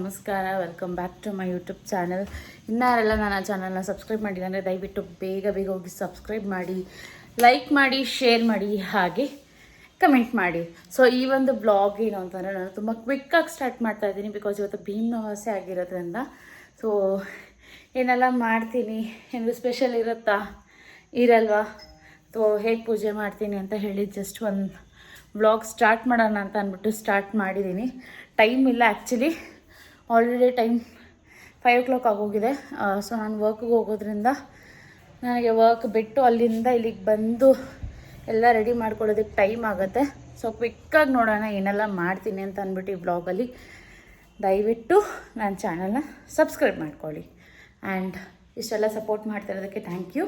ನಮಸ್ಕಾರ. Welcome back to my YouTube channel. ಇನ್ನಾರೆಲ್ಲ ನನ್ನ ಚಾನಲ್ನ ಸಬ್ಸ್ಕ್ರೈಬ್ ಮಾಡಿಲ್ಲ ಅಂದರೆ ದಯವಿಟ್ಟು ಬೇಗ ಹೋಗಿ ಸಬ್ಸ್ಕ್ರೈಬ್ ಮಾಡಿ, ಲೈಕ್ ಮಾಡಿ, ಶೇರ್ ಮಾಡಿ, ಹಾಗೆ ಕಮೆಂಟ್ ಮಾಡಿ. ಸೊ ಈ ಒಂದು ಬ್ಲಾಗ್ ಏನು ಅಂತಂದರೆ ನಾನು ತುಂಬ ಕ್ವಿಕ್ಕಾಗಿ ಸ್ಟಾರ್ಟ್ ಮಾಡ್ತಾ ಇದ್ದೀನಿ. ಬಿಕಾಸ್ ಇವತ್ತು ಭೀಮನವಾಸೆ ಆಗಿರೋದ್ರಿಂದ ಸೊ ಏನೆಲ್ಲ ಮಾಡ್ತೀನಿ, ಏನು ಸ್ಪೆಷಲ್ ಇರುತ್ತಾ ಇರಲ್ವಾ, ಸೊ ಹೇಗೆ ಪೂಜೆ ಮಾಡ್ತೀನಿ ಅಂತ ಹೇಳಿ ಜಸ್ಟ್ ಒಂದು ವ್ಲಾಗ್ ಸ್ಟಾರ್ಟ್ ಮಾಡೋಣ ಅಂತ ಅಂದ್ಬಿಟ್ಟು ಸ್ಟಾರ್ಟ್ ಮಾಡಿದ್ದೀನಿ. ಟೈಮ್ ಇಲ್ಲ ಆ್ಯಕ್ಚುಲಿ, ಆಲ್ರೆಡಿ ಟೈಮ್ 5 o'clock ಆಗೋಗಿದೆ. ಸೊ ನಾನು ವರ್ಕ್ಗೆ ಹೋಗೋದ್ರಿಂದ ನನಗೆ ವರ್ಕ್ ಬಿಟ್ಟು ಅಲ್ಲಿಂದ ಇಲ್ಲಿಗೆ ಬಂದು ಎಲ್ಲ ರೆಡಿ ಮಾಡ್ಕೊಳ್ಳೋದಕ್ಕೆ ಟೈಮ್ ಆಗುತ್ತೆ. ಸೊ ಕ್ವಿಕ್ಕಾಗಿ ನೋಡೋಣ ಏನೆಲ್ಲ ಮಾಡ್ತೀನಿ ಅಂತ ಅಂದ್ಬಿಟ್ಟು ಈ ಬ್ಲಾಗಲ್ಲಿ. ದಯವಿಟ್ಟು ನನ್ನ ಚಾನಲ್ನ ಸಬ್ಸ್ಕ್ರೈಬ್ ಮಾಡ್ಕೊಳ್ಳಿ. ಆ್ಯಂಡ್ ಇಷ್ಟೆಲ್ಲ ಸಪೋರ್ಟ್ ಮಾಡ್ತಿರೋದಕ್ಕೆ ಥ್ಯಾಂಕ್ ಯು.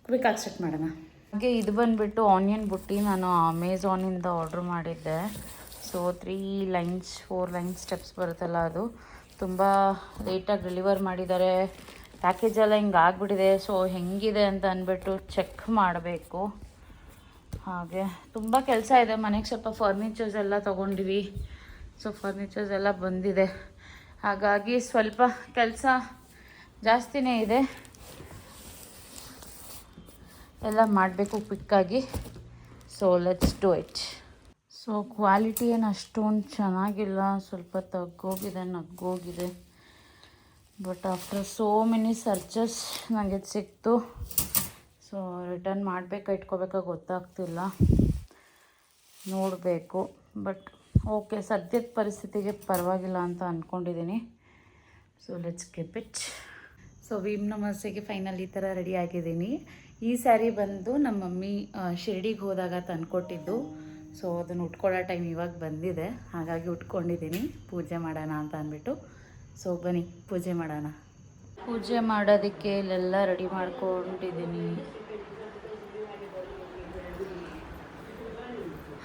ಕ್ವಿಕ್ಕಾಗಿ ಸ್ಟಾರ್ಟ್ ಮಾಡೋಣ. ಹಾಗೆ ಇದು ಬಂದುಬಿಟ್ಟು ಆನಿಯನ್ ಬುಟ್ಟಿ ನಾನು ಅಮೆಝಾನಿಂದ ಆರ್ಡ್ರ್ ಮಾಡಿದ್ದೆ. ಸೊ 4 ಲೈನ್ಸ್ ಸ್ಟೆಪ್ಸ್ ಬರುತ್ತಲ್ಲ, ಅದು ತುಂಬ ಲೇಟಾಗಿ ಡೆಲಿವರ್ ಮಾಡಿದ್ದಾರೆ. ಪ್ಯಾಕೇಜ್ ಎಲ್ಲ ಹಿಂಗೆ ಆಗಿಬಿಟ್ಟಿದೆ. ಸೊ ಹೆಂಗಿದೆ ಅಂತ ಅಂದ್ಬಿಟ್ಟು ಚೆಕ್ ಮಾಡಬೇಕು. ಹಾಗೆ ತುಂಬ ಕೆಲಸ ಇದೆ ಮನೆಗೆ. ಸ್ವಲ್ಪ ಫರ್ನಿಚರ್ಸ್ ಎಲ್ಲ ತೊಗೊಂಡಿವಿ. ಸೊ ಫರ್ನಿಚರ್ಸ್ ಎಲ್ಲ ಬಂದಿದೆ, ಹಾಗಾಗಿ ಸ್ವಲ್ಪ ಕೆಲಸ ಜಾಸ್ತಿನೇ ಇದೆ. ಎಲ್ಲ ಮಾಡಬೇಕು ಕ್ವಿಕ್ಕಾಗಿ. So let's do it. So quality ಏನು ಅಷ್ಟೊಂದು ಚೆನ್ನಾಗಿಲ್ಲ, ಸ್ವಲ್ಪ ನಗ್ಗೋಗಿದೆ. But after so many searches ನನಗೆ ಸಿಕ್ತು. ಸೊ ರಿಟರ್ನ್ ಮಾಡಬೇಕಾ ಇಟ್ಕೋಬೇಕಾ ಗೊತ್ತಾಗ್ತಿಲ್ಲ, ನೋಡಬೇಕು. ಬಟ್ ಓಕೆ, ಸದ್ಯದ ಪರಿಸ್ಥಿತಿಗೆ ಪರವಾಗಿಲ್ಲ ಅಂತ ಅಂದ್ಕೊಂಡಿದ್ದೀನಿ. So let's keep it. So ಭೀಮನವಾಸೆಗೆ ಫೈನಲ್ ಈ ಥರ ರೆಡಿ ಆಗಿದ್ದೀನಿ. ಈ ಸ್ಯಾರಿ ಬಂದು ನಮ್ಮ ಮಮ್ಮಿ ಶಿರ್ಡಿಗೆ ಹೋದಾಗ ತಂದ್ಕೊಟ್ಟಿದ್ದು. ಸೊ ಅದನ್ನು ಉಟ್ಕೊಳ್ಳೋ ಟೈಮ್ ಇವಾಗ ಬಂದಿದೆ, ಹಾಗಾಗಿ ಉಟ್ಕೊಂಡಿದ್ದೀನಿ ಪೂಜೆ ಮಾಡೋಣ ಅಂತ ಅಂದ್ಬಿಟ್ಟು. ಸೊ ಬನ್ನಿ ಪೂಜೆ ಮಾಡೋಣ. ಪೂಜೆ ಮಾಡೋದಕ್ಕೆ ಇಲ್ಲೆಲ್ಲ ರೆಡಿ ಮಾಡ್ಕೊಂಡಿದ್ದೀನಿ.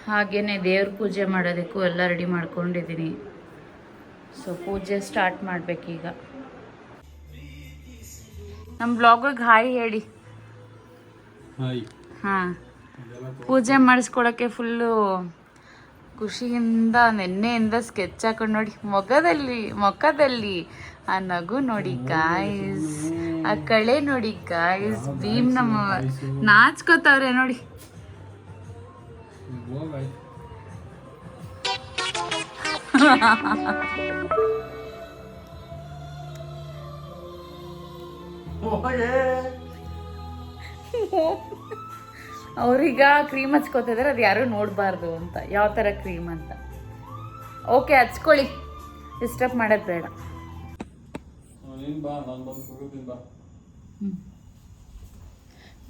ಹಾಗೆಯೇ ದೇವ್ರ ಪೂಜೆ ಮಾಡೋದಕ್ಕೂ ಎಲ್ಲ ರೆಡಿ ಮಾಡ್ಕೊಂಡಿದ್ದೀನಿ. ಸೊ ಪೂಜೆ ಸ್ಟಾರ್ಟ್ ಮಾಡಬೇಕೀಗ. ನಮ್ಮ ಬ್ಲಾಗಿಗೆ ಹಾಯ್ ಹೇಳಿ. ಹಾಂ, ಪೂಜೆ ಮಾಡಿಸ್ಕೊಳಕ್ಕೆ ಫುಲ್ಲು ಖುಷಿಯಿಂದ ನೆನ್ನೆಯಿಂದ ಸ್ಕೆಚ್ ಹಾಕೊಂಡು ನೋಡಿ, ಮುಖದಲ್ಲಿ ಆ ನಗು ನೋಡಿ ಗಾಯ್ಸ್, ಆ ಕಳೆ ನೋಡಿ ಗಾಯ್ಸ್. ಭೀಮ್ ನಮ್ಮ ನಾಚ್ಕೋತವ್ರೆ ನೋಡಿ. ಅವ್ರೀಗ ಕ್ರೀಮ್ ಹಚ್ಕೋತಿದ್ದಾರೆ, ಅದು ಯಾರೂ ನೋಡಬಾರ್ದು ಅಂತ, ಯಾವ ಥರ ಕ್ರೀಮ್ ಅಂತ. ಓಕೆ, ಹಚ್ಕೊಳ್ಳಿ, ಡಿಸ್ಟರ್ಬ್ ಮಾಡೋದು ಬೇಡ.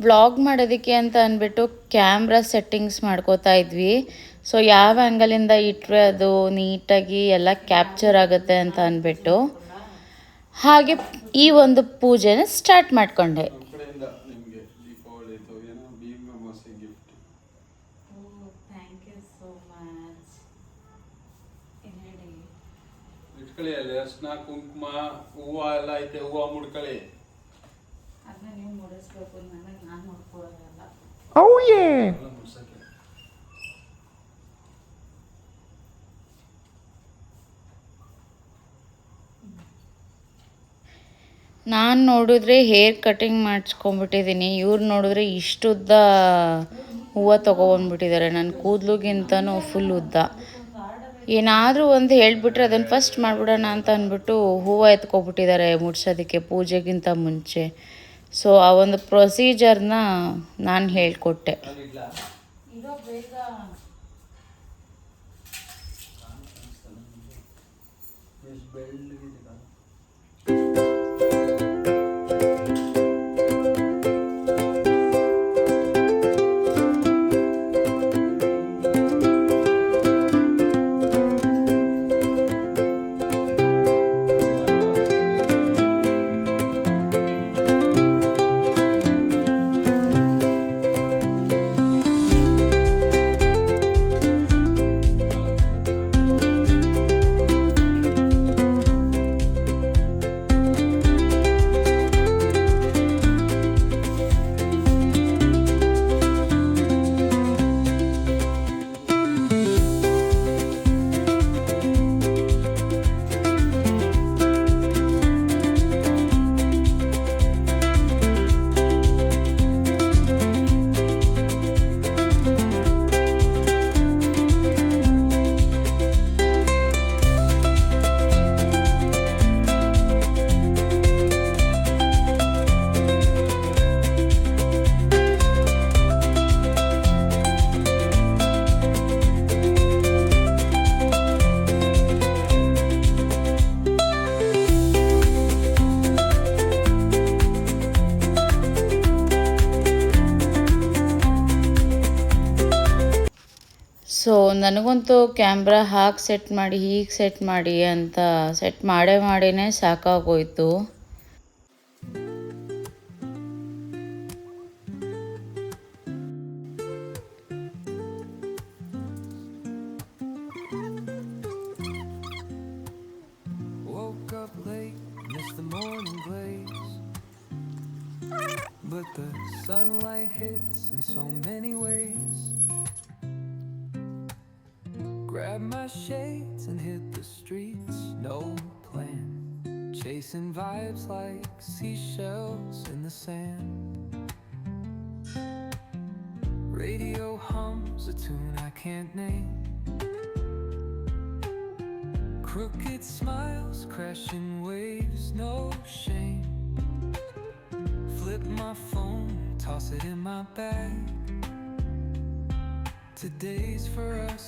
ವ್ಲಾಗ್ ಮಾಡೋದಕ್ಕೆ ಅಂತ ಅಂದ್ಬಿಟ್ಟು ಕ್ಯಾಮ್ರಾ ಸೆಟ್ಟಿಂಗ್ಸ್ ಮಾಡ್ಕೋತಾ ಇದ್ವಿ. ಸೊ ಯಾವ ಆ್ಯಂಗಲಿಂದ ಇಟ್ಟರೆ ಅದು ನೀಟಾಗಿ ಎಲ್ಲ ಕ್ಯಾಪ್ಚರ್ ಆಗುತ್ತೆ ಅಂತ ಅಂದ್ಬಿಟ್ಟು ಹಾಗೆ ಈ ಒಂದು ಪೂಜೆನ ಸ್ಟಾರ್ಟ್ ಮಾಡಿಕೊಂಡೆ. ಅರ್ಶನ ಕುಂಕುಮ ಹೂವು ಎಲ್ಲ ಐತೆ, ಹೂವು ಮುಡ್ಕೊಳ್ಳಿ. ಅದನ್ನ ನೀವು ಮುಡಿಸ್ಬೇಕು, ನನಗೆ ನಾನು ಮುಡ್ಕೊಳ್ಳೋದಲ್ಲ. ನಾನು ನೋಡಿದ್ರೆ ಹೇರ್ ಕಟಿಂಗ್ ಮಾಡಿಸ್ಕೊಂಡ್ಬಿಟ್ಟಿದ್ದೀನಿ. ಇವ್ರು ನೋಡಿದ್ರೆ ಇಷ್ಟುದ್ದ ಹೂವು ತೊಗೊಬಂದ್ಬಿಟ್ಟಿದ್ದಾರೆ. ನನ್ನ ಕೂದಲುಗಿಂತನೂ ಫುಲ್ ಉದ್ದ. ಏನಾದರೂ ಒಂದು ಹೇಳಿಬಿಟ್ರೆ ಅದನ್ನು ಫಸ್ಟ್ ಮಾಡಿಬಿಡೋಣ ಅಂತ ಅಂದ್ಬಿಟ್ಟು ಹೂವು ಎತ್ಕೊಬಿಟ್ಟಿದ್ದಾರೆ ಮುಡ್ಸೋದಕ್ಕೆ ಪೂಜೆಗಿಂತ ಮುಂಚೆ. ಸೊ ಆ ಒಂದು ಪ್ರೊಸೀಜರ್ನ ನಾನು ಹೇಳಿಕೊಟ್ಟೆ. ಸೊ ನನಗಂತೂ ಕ್ಯಾಮ್ರಾ ಹಾಗೆ ಸೆಟ್ ಮಾಡಿ ಹೀಗೆ ಸೆಟ್ ಮಾಡಿ ಅಂತ ಸೆಟ್ ಮಾಡಿನೇ ಸಾಕಾಗೋಯ್ತು. Woke up late, missed the morning blaze, but the sunlight hits in so many ways. Grabbed my shades and hit the streets, no plan, chasing vibes like seashells in the sand. Radio hums a tune I can't name, crooked smiles, crashing waves, no shame. Flip my phone, toss it in my bag. Today's for us.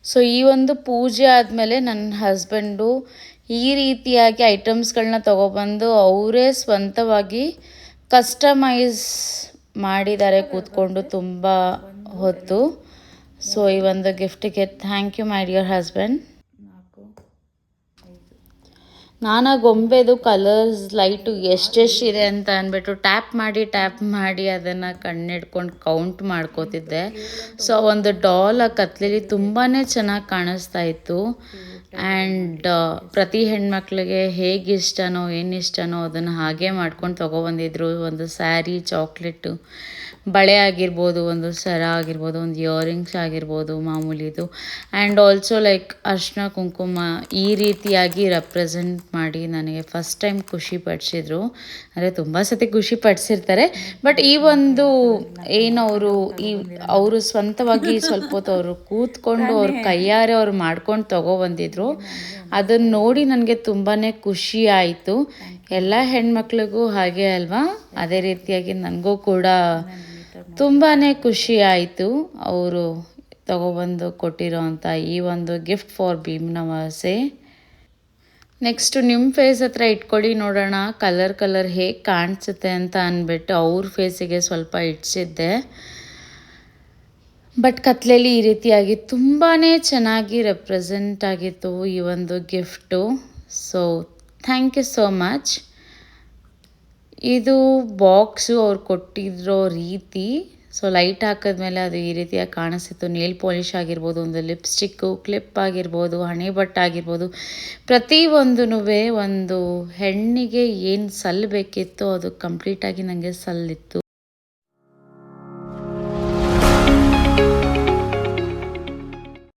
So ಈ ಒಂದು ಪೂಜೆ ಆದಮೇಲೆ ನನ್ನ husband ಈ ರೀತಿಯಾಗಿ ಐಟಮ್ಸ್ಗಳನ್ನ ತೊಗೊಬಂದು ಅವರೇ ಸ್ವಂತವಾಗಿ ಕಸ್ಟಮೈಸ್ ಮಾಡಿದ್ದಾರೆ ಕೂತ್ಕೊಂಡು ತುಂಬ ಹೊತ್ತು. ಸೊ ಈ ಒಂದು ಗಿಫ್ಟಿಗೆ thank you my dear husband. ನಾನು ಆ ಗೊಂಬೆದು ಕಲರ್ಸ್ ಲೈಟು ಎಷ್ಟೆಷ್ಟಿದೆ ಅಂತ ಅಂದ್ಬಿಟ್ಟು ಟ್ಯಾಪ್ ಮಾಡಿ ಅದನ್ನು ಕಣ್ಣಿಡ್ಕೊಂಡು ಕೌಂಟ್ ಮಾಡ್ಕೋತಿದ್ದೆ. ಸೊ ಒಂದು ಡಾಲ್ ಆ ಕತ್ಲಲ್ಲಿ ತುಂಬಾ ಚೆನ್ನಾಗಿ ಕಾಣಿಸ್ತಾ ಇತ್ತು. ಆ್ಯಂಡ್ ಪ್ರತಿ ಹೆಣ್ಮಕ್ಳಿಗೆ ಹೇಗೆ ಇಷ್ಟನೋ ಏನು ಇಷ್ಟನೋ ಅದನ್ನು ಹಾಗೆ ಮಾಡ್ಕೊಂಡು ತೊಗೊಬಂದಿದ್ರು. ಒಂದು ಸ್ಯಾರಿ, ಚಾಕ್ಲೇಟು, ಬಳೆ ಆಗಿರ್ಬೋದು, ಒಂದು ಸರ ಆಗಿರ್ಬೋದು, ಒಂದು ಇಯರಿಂಗ್ಸ್ ಆಗಿರ್ಬೋದು ಮಾಮೂಲಿದು. ಆ್ಯಂಡ್ ಆಲ್ಸೋ ಲೈಕ್ ಅರಿಶಿನ ಕುಂಕುಮ ಈ ರೀತಿಯಾಗಿ ರೆಪ್ರೆಸೆಂಟ್ ಮಾಡಿ ನನಗೆ ಫಸ್ಟ್ ಟೈಮ್ ಖುಷಿ ಪಡಿಸಿದ್ರು. ಅಂದರೆ ತುಂಬ ಸತಿ ಖುಷಿ ಪಡಿಸಿರ್ತಾರೆ, ಬಟ್ ಈ ಒಂದು ಏನು ಅವರು ಸ್ವಂತವಾಗಿ ಸ್ವಲ್ಪ ಹೊತ್ತು ಅವರು ಕೂತ್ಕೊಂಡು ಅವ್ರ ಕೈಯಾರೆ ಅವ್ರು ಮಾಡ್ಕೊಂಡು ತೊಗೊಬಂದಿದ್ರು. ಅದನ್ನು ನೋಡಿ ನನಗೆ ತುಂಬಾ ಖುಷಿ ಆಯಿತು. ಎಲ್ಲ ಹೆಣ್ಮಕ್ಳಿಗೂ ಹಾಗೆ ಅಲ್ವಾ, ಅದೇ ರೀತಿಯಾಗಿ ನನಗೂ ಕೂಡ ತುಂಬಾ ಖುಷಿ ಆಯಿತು ಅವರು ತಗೊಬಂದು ಕೊಟ್ಟಿರೋ ಅಂಥ ಈ ಒಂದು ಗಿಫ್ಟ್ ಫಾರ್ ಭೀಮ್ನವಾಸೆ. ನೆಕ್ಸ್ಟು ನಿಮ್ಮ ಫೇಸ್ ಹತ್ರ ಇಟ್ಕೊಳ್ಳಿ ನೋಡೋಣ ಕಲರ್ ಹೇಗೆ ಕಾಣಿಸುತ್ತೆ ಅಂತ ಅಂದ್ಬಿಟ್ಟು ಅವ್ರ ಫೇಸಿಗೆ ಸ್ವಲ್ಪ ಇಡ್ಸಿದ್ದೆ. ಬಟ್ ಕತ್ಲೆಯಲ್ಲಿ ಈ ರೀತಿಯಾಗಿ ತುಂಬಾ ಚೆನ್ನಾಗಿ ರೆಪ್ರೆಸೆಂಟ್ ಆಗಿತ್ತು ಈ ಒಂದು gift. So thank you so much. ಇದು ಬಾಕ್ಸು ಅವ್ರು ಕೊಟ್ಟಿರೋ ರೀತಿ. ಸೊ ಲೈಟ್ ಹಾಕಿದ್ಮೇಲೆ ಅದು ಈ ರೀತಿಯಾಗಿ ಕಾಣಿಸ್ತಿತ್ತು. ನೇಲ್ ಪಾಲಿಶ್ ಆಗಿರ್ಬೋದು, ಒಂದು ಲಿಪ್ಸ್ಟಿಕ್ಕು, ಕ್ಲಿಪ್ ಆಗಿರ್ಬೋದು, ಹಣೆ ಬಟ್ಟು ಆಗಿರ್ಬೋದು, ಪ್ರತಿಯೊಂದೂ ಒಂದು ಹೆಣ್ಣಿಗೆ ಏನು ಸಲ್ಲಬೇಕಿತ್ತು ಅದು ಕಂಪ್ಲೀಟಾಗಿ ನನಗೆ ಸಲ್ಲಿತ್ತು.